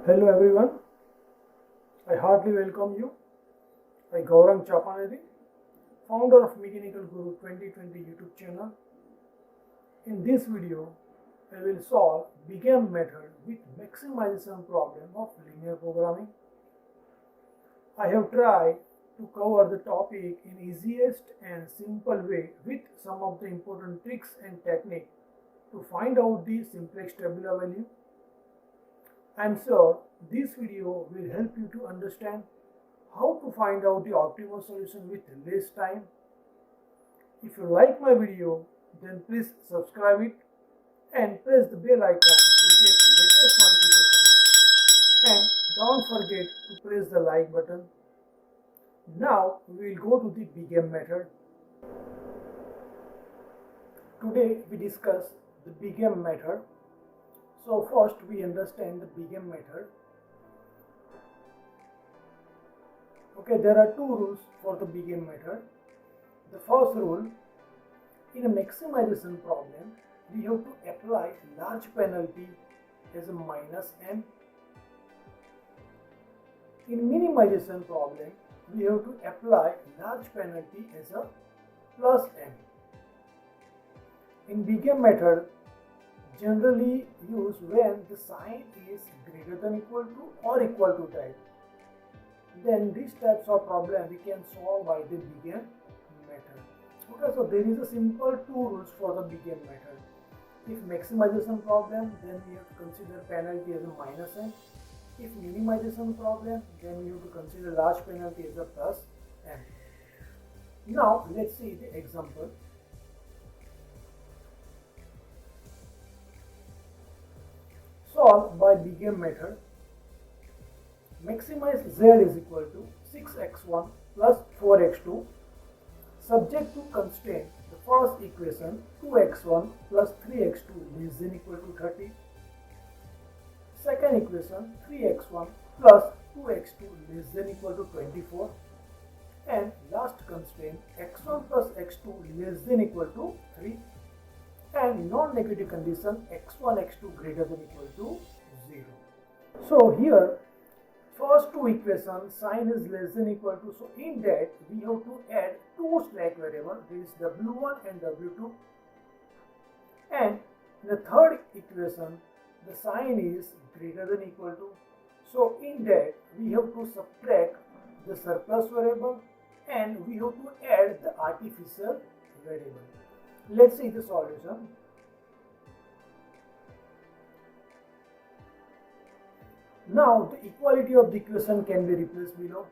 Hello everyone, I heartily welcome you. I Gaurang Chapanedi, founder of Mechanical Guru 2020 YouTube channel. In this video, I will solve BigM method with maximization problem of linear programming. I have tried to cover the topic in easiest and simple way with some of the important tricks and technique to find out the simplex tabular value. I am sure this video will help you to understand how to find out the optimal solution with less time. If you like my video, then please subscribe it and press the bell icon to get latest notification, and don't forget to press the like button. Now we will go to the BigM method. Today we discuss the BigM method. So first we understand the BigM method. Okay, there are two rules for the BigM method. The first rule, in a maximization problem, we have to apply large penalty as a minus m. In minimization problem, we have to apply large penalty as a plus m. In BigM method, generally used when the sign is greater than equal to or equal to type. Then these types of problem we can solve by the BigM method. Okay, so there is a simple two rules for the BigM method. If maximization problem, then we have to consider penalty as a minus m. If minimization problem, then we have to consider large penalty as a plus m. Now let's see the example. Solve by BigM method. Maximize z is equal to 6x1 plus 4x2 subject to constraint. The first equation 2x1 plus 3x2 less than equal to 30. Second equation 3x1 plus 2x2 less than equal to 24. And last constraint x1 plus x2 less than equal to 3. And non-negative condition x1 x2 greater than equal to 0. So here first two equations sign is less than equal to, so in that we have to add two slack variable, this is w1 and w2. And in the third equation the sign is greater than equal to, so in that we have to subtract the surplus variable and we have to add the artificial variable. Let's see the solution. Now the equality of the equation can be replaced below.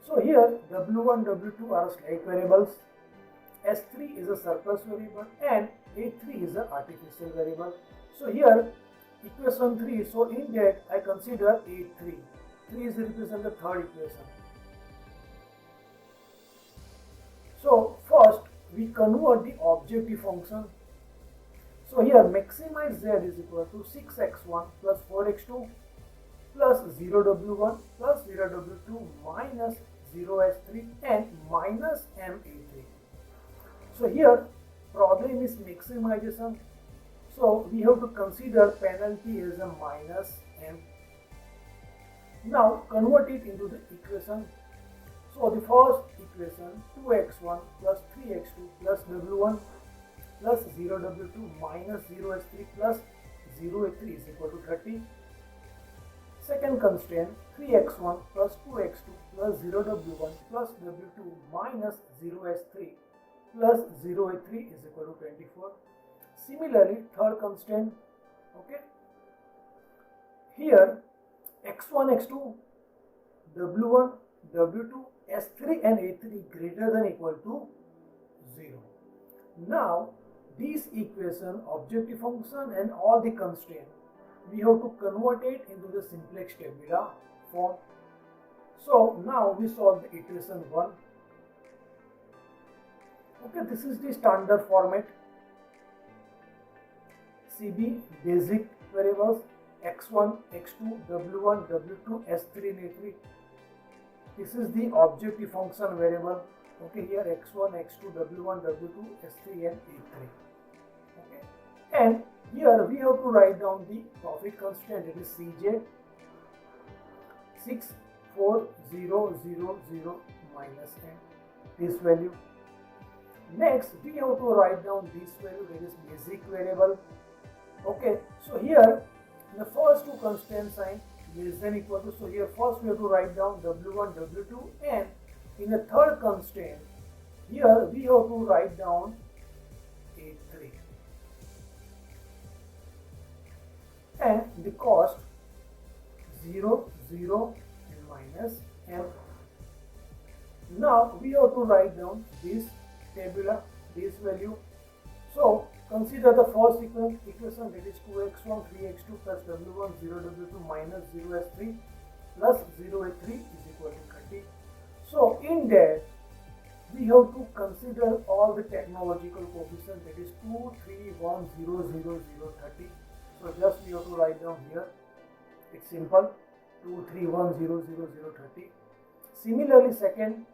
So here w1, w2 are slack variables, s3 is a surplus variable and a3 is an artificial variable. So here equation 3, so in that I consider a3. 3 is represent the third equation. So first we convert the objective function. So here maximize z is equal to 6x1 plus 4x2 plus 0w1 plus 0w2 minus 0s3 and minus ma3. So here problem is maximization. So we have to consider penalty as a minus m. Now convert it into the equation. So the first equation 2x1 plus 3x2 plus w1 plus 0w2 minus 0s3 plus 0a3 is equal to 30. Second constraint 3x1 plus 2x2 plus 0w1 plus w2 minus 0s3 plus 0a3 is equal to 24. Similarly third constraint, okay, here x1, x2, w1, w2, s3 and a3 greater than equal to 0. Now this equation, objective function and all the constraint, we have to convert it into the simplex tabular form. So now we solve the equation 1. Okay, this is the standard format. CB basic variables x1, x2, w1, w2, s3 and a3. This is the objective function variable. Okay, here x1, x2, w1, w2, s3 and a3. Okay, and Here we have to write down the profit constant, it is Cj 64000 minus n, this value. Next we have to write down this value, that is basic variable. Okay, so here in the first two constant sign less than equal to, so here first we have to write down w1 w2, and in the third constant here we have to write down a3 and the cost 0 0 and minus m. Now we have to write down this tabula, this value. So consider the first equation, that is 2x1 3x2 plus w1 0w2 minus 0s3 plus 0a3 is equal to 30. So in that we have to consider all the technological coefficients, that is 2 3 1 0 0 0 30. So just we have to write down here, it's simple, 2 3 1 0 0 0 30. Similarly second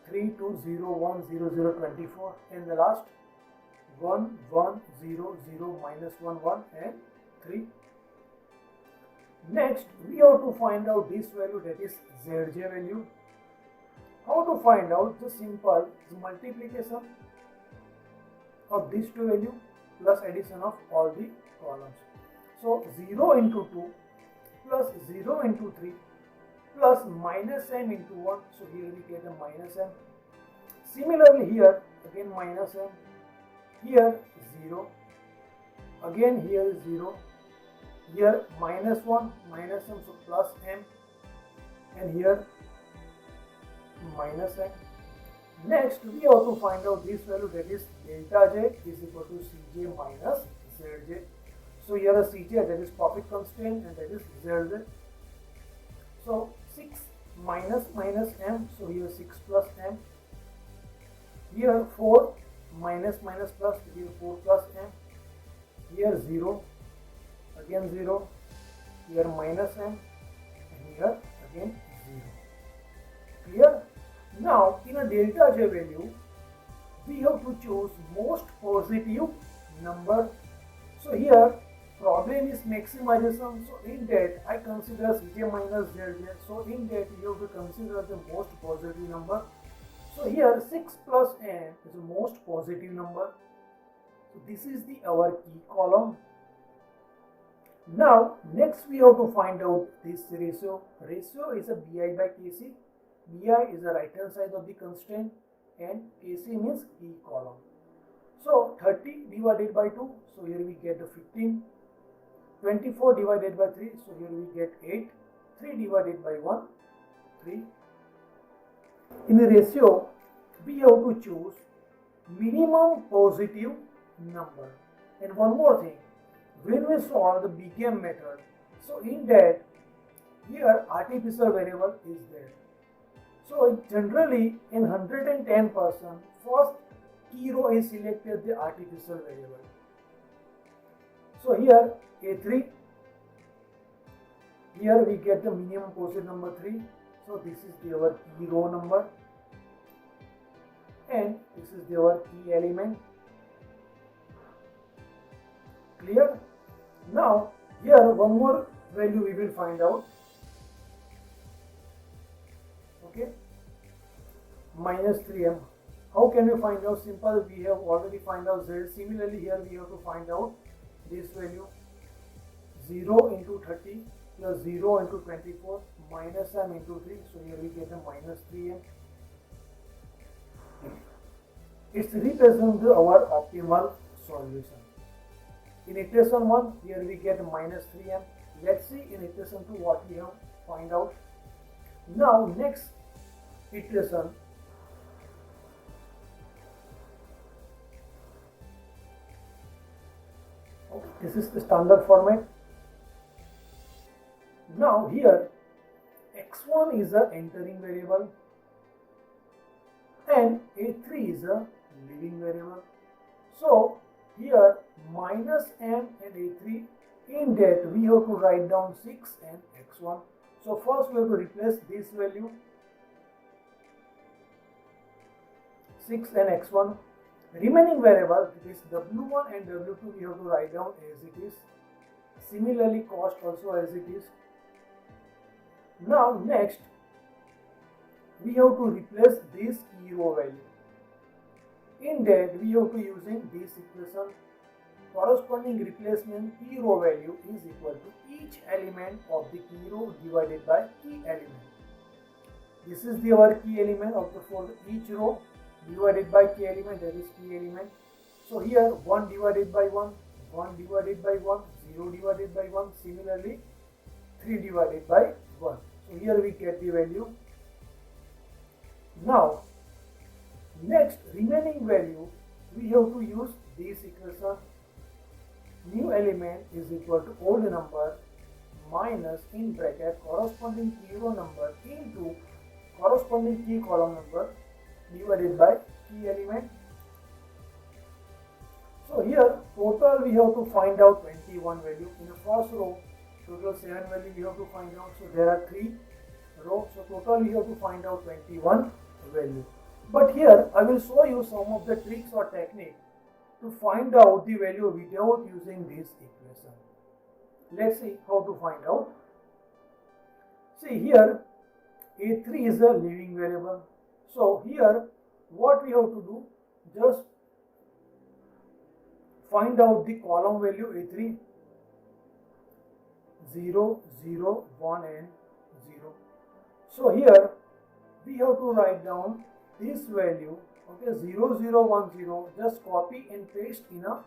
3 2 0 1 0 0 24, and the last 1 1 0 0 minus 1 1 and 3. Next we have to find out this value, that is Zj value. How to find out? The simple multiplication of these two values plus addition of all the columns. So 0 into 2 plus 0 into 3 plus minus m into 1, so here we get a minus m. Similarly here again minus m, here 0, again here is 0, here minus 1 minus m, so plus m, and here minus m. Next we have to find out this value, that is delta j is equal to Cj minus Zj. So here a Cj, that is profit constant, and that is Zj. So 6 minus minus m, so here 6 plus m, here 4 minus minus plus, here 4 plus m, here 0, again 0, here minus m, and here again 0. Clear? Now in a delta j value we have to choose most positive number. So here problem is maximization, so in that I consider Cj minus Zj, so in that you have to consider the most positive number. So here 6 plus n is the most positive number, so this is our key column. Now next we have to find out this ratio. Ratio is a bi by kc. Bi is the right hand side of the constant and kc means key column. So 30 divided by 2, so here we get the 15. 24 divided by 3, so here we get 8. 3 divided by 1, 3. In the ratio we have to choose minimum positive number. And one more thing, when we solve the big M method, so in that here artificial variable is there. So generally in 110%, first key row is selected the artificial variable. So here A3, here we get the minimum positive number 3. So this is our key row number and this is our key element. Clear? Now here one more value we will find out. Okay, minus 3m. How can we find out? Simple, we have already find out z. Similarly here we have to find out this value, 0 into 30 plus 0 into 24 minus m into 3, so here we get a minus 3m. It's represent our optimal solution. In iteration 1 here we get minus 3m. Let's see in iteration 2 what we have find out. Now next iteration, okay, this is the standard format. Now here x1 is a entering variable and a3 is a leaving variable. So here minus m and a3, in that we have to write down 6 and x1. So first we have to replace this value 6 and x1, Remaining variable, this W1 and W2 we have to write down as it is. Similarly, cost also as it is. Now next, we have to replace this key row value. In that, we have to using this equation. Corresponding replacement key row value is equal to each element of the key row divided by key element. This is our key element of the folder. Each row divided by key element, that is key element. So here 1 divided by 1, 1 divided by 1, 0 divided by 1, similarly 3 divided by 1. So here we get the value. Now next, remaining value, we have to use this equation. New element is equal to old number minus in bracket corresponding key row number into corresponding key column number divided by key element. So here total we have to find out 21 value. In the first row total 7 value we have to find out. So there are 3 rows. So total we have to find out 21 value. But here I will show you some of the tricks or technique to find out the value without using this equation. Let's see how to find out. See here A3 is a living variable. So here what we have to do, just find out the column value A3, 0, 0, 1 and 0. So here we have to write down this value, okay, 0, 0, 1, 0, just copy and paste in a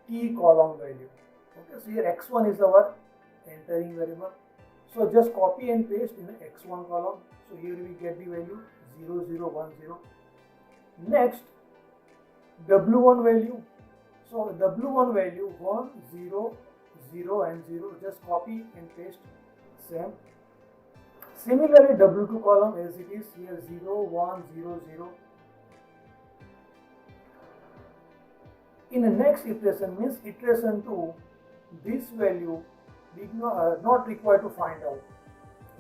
key column value. Okay, so here x1 is our entering variable. So just copy and paste in the x1 column. So here we get the value 0, 0, 1, 0. Next, W1 value. So W1 value 1, 0, 0 and 0. Just copy and paste same. Similarly, W2 column as it is here 0, 1, 0, 0. In the next iteration, means iteration 2, this value did not required to find out.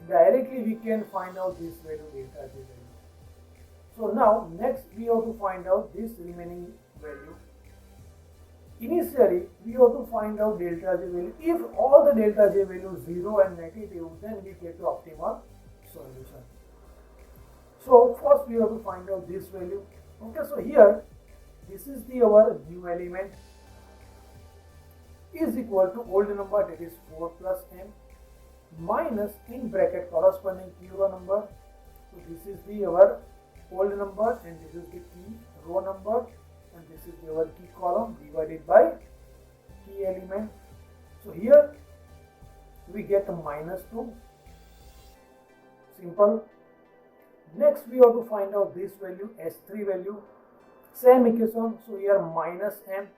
Directly we can find out this value, delta J value. So now next we have to find out this remaining value. Initially we have to find out delta J value. If all the delta J values 0 and negative, then we get the optimal solution. So first we have to find out this value. Okay, so here this is our new element is equal to old number, that is 4 plus m, minus in bracket corresponding key row number. So this is our old number and this is the key row number and this is our key column divided by key element. So here we get a minus 2. Simple. Next we have to find out this value, S3 value. Same equation. So here minus m,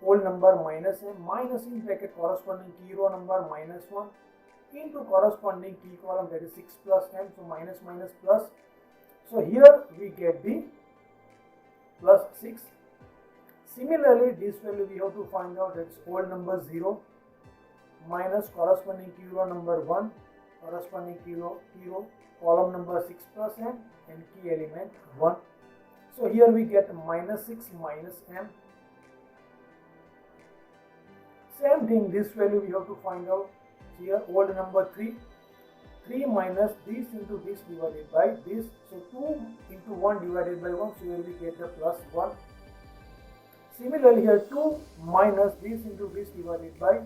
whole number minus m, minus in bracket corresponding key row number minus 1 into corresponding key column, that is 6 plus m. So minus minus plus. So here we get the plus 6. Similarly, this value we have to find out, that is whole number 0 minus corresponding key row number 1, corresponding key row column number 6 plus m and key element 1. So here we get minus 6 minus m. Same thing, this value we have to find out. Here old number 3, 3 minus this into this divided by this. So 2 into 1 divided by 1. So here we get the plus 1. Similarly here 2 minus this into this divided by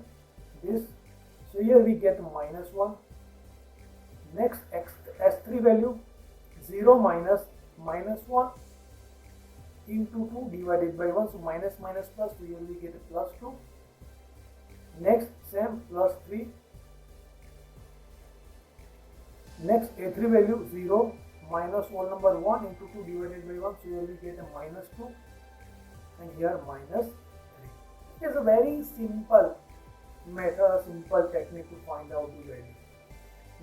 this. So here we get minus 1. Next S3 value 0 minus minus 1 into 2 divided by 1. So minus minus plus. So here we get a plus 2. Next same plus 3. Next A3 value 0 minus whole number 1 into 2 divided by 1. So here we get a minus 2 and here minus 3. It is a very simple method, a simple technique to find out the value.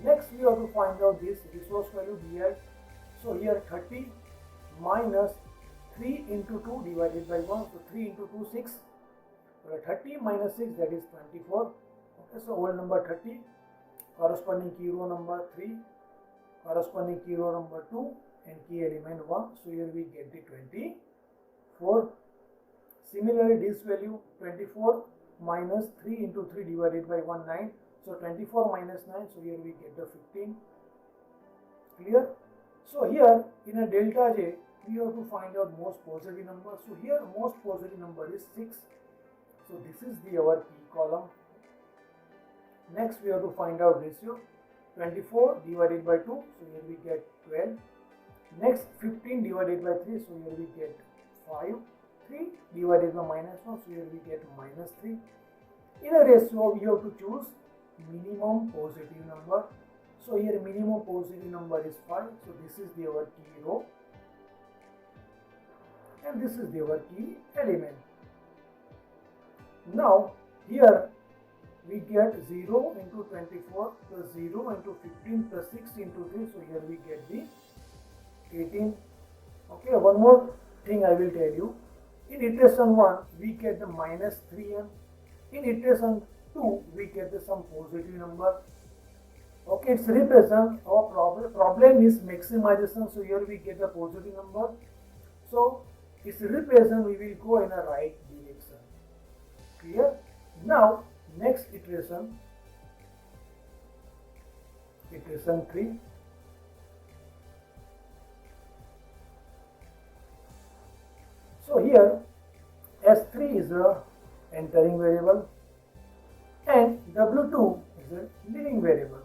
Next we have to find out this resource value DI. So here 30 minus 3 into 2 divided by 1. So 3 into 2 6. 30 minus 6, that is 24. Okay, so whole number 30, corresponding key row number 3, corresponding key row number 2 and key element 1. So here we get the 24. Similarly, this value 24 minus 3 into 3 divided by 1, 9. So 24 minus 9, so here we get the 15. Clear? So here in a delta J, we have to find out most positive number. So here most positive number is 6. So this is our key column. Next we have to find out ratio. 24 divided by 2, so here we get 12. Next 15 divided by 3, so here we get 5. 3 divided by minus 1, so here we get minus 3. In a ratio, we have to choose minimum positive number. So here minimum positive number is 5. So this is our key row and this is our key element. Now here we get 0 into 24 plus 0 into 15 plus 6 into 3. So here we get the 18. Okay, one more thing I will tell you. In iteration 1, we get the minus 3m. In iteration 2, we get the some positive number. Okay, it's represent our problem is maximization. So here we get the positive number. So it's represent we will go in a right direction. Clear? Now next iteration 3. So here S3 is a entering variable and W2 is a leaving variable.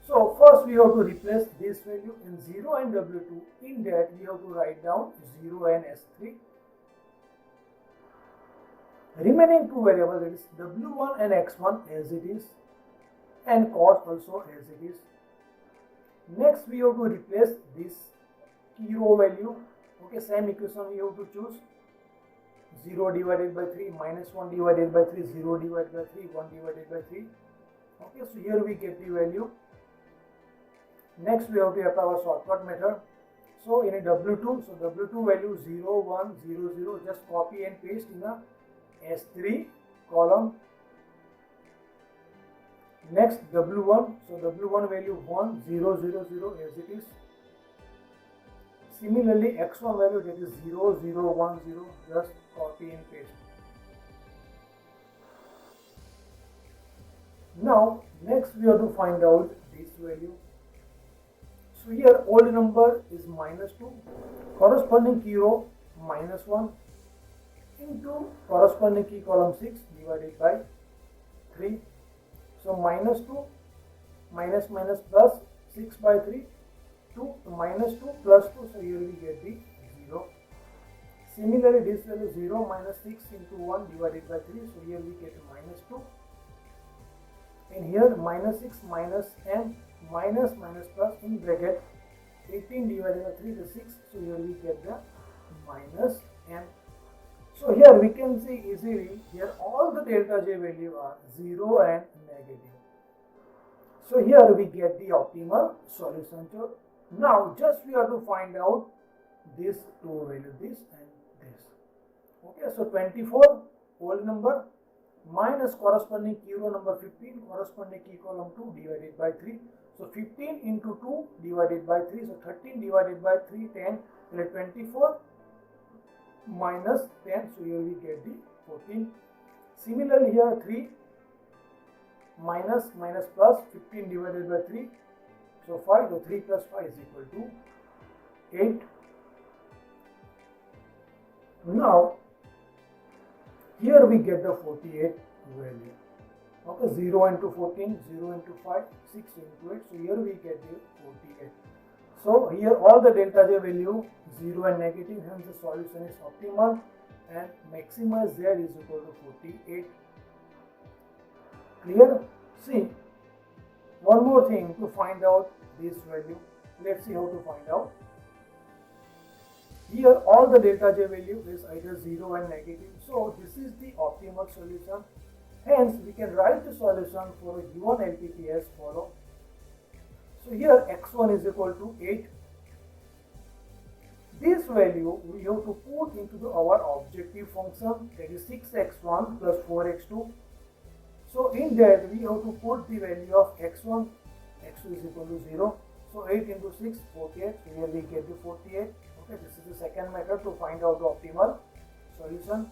So first we have to replace this value in 0 and W2. In that we have to write down 0 and S3. Remaining two variables, that is W1 and X1 as it is and cost also as it is. Next we have to replace this key row value. Okay, same equation we have to choose. 0 divided by 3 minus 1 divided by 3, 0 divided by 3, 1 divided by 3. Okay, so here we get the value. Next we have to apply our shortcut method. So in a W2, so W2 value 0, 1, 0, 0, just copy and paste in a S3 column. Next W1, so W1 value 1, 0, 0, 0 as it is. Similarly X1 value, that is 0, 0, 1, 0, just copy and paste. Now next we have to find out this value. So here old number is minus 2, corresponding key row minus 1 into corresponding key column 6 divided by 3. So minus 2 minus minus plus 6 by 3, 2 minus 2 plus 2, so here we get the 0. Similarly this value 0 minus 6 into 1 divided by 3, so here we get minus 2. And here minus 6 minus m minus minus plus in bracket 18 divided by 3 is 6, so here we get the minus m. So here we can see easily here all the delta J value are 0 and negative. So here we get the optimal solution. So now just we have to find out this two value, this and this. Okay, so 24 whole number minus corresponding key row number 15 corresponding key column 2 divided by 3. So 15 into 2 divided by 3, so 13 divided by 3, 10, 24 minus 10, so here we get the 14. Similarly here 3 minus minus plus 15 divided by 3, so 5, so 3 plus 5 is equal to 8. Now here we get the 48 value. Okay, 0 into 14, 0 into 5, 6 into 8, so here we get the 48. So here all the delta J value 0 and negative, hence the solution is optimal and maxima Z is equal to 48. Clear? See, one more thing to find out this value. Let's see how to find out. Here all the delta J value is either 0 and negative. So this is the optimal solution. Hence we can write the solution for a given LTP as follow. So here x1 is equal to 8. This value we have to put into our objective function, that is 6x1 plus 4x2. So in that we have to put the value of x1, x2 is equal to 0. So 8 into 6, 48. So here we get the 48. Okay, this is the second method to find out the optimal solution.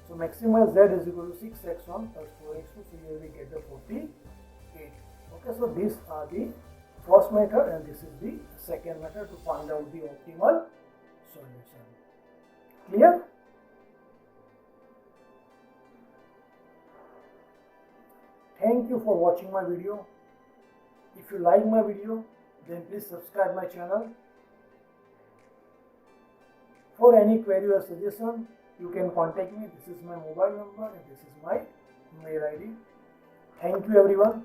So maximum z is equal to 6x1 plus 4x2. So here we get the 48. Okay, so these are the first method and this is the second method to find out the optimal solution. Clear? Thank you for watching my video. If you like my video, then please subscribe my channel. For any query or suggestion, you can contact me. This is my mobile number and this is my mail ID. Thank you everyone.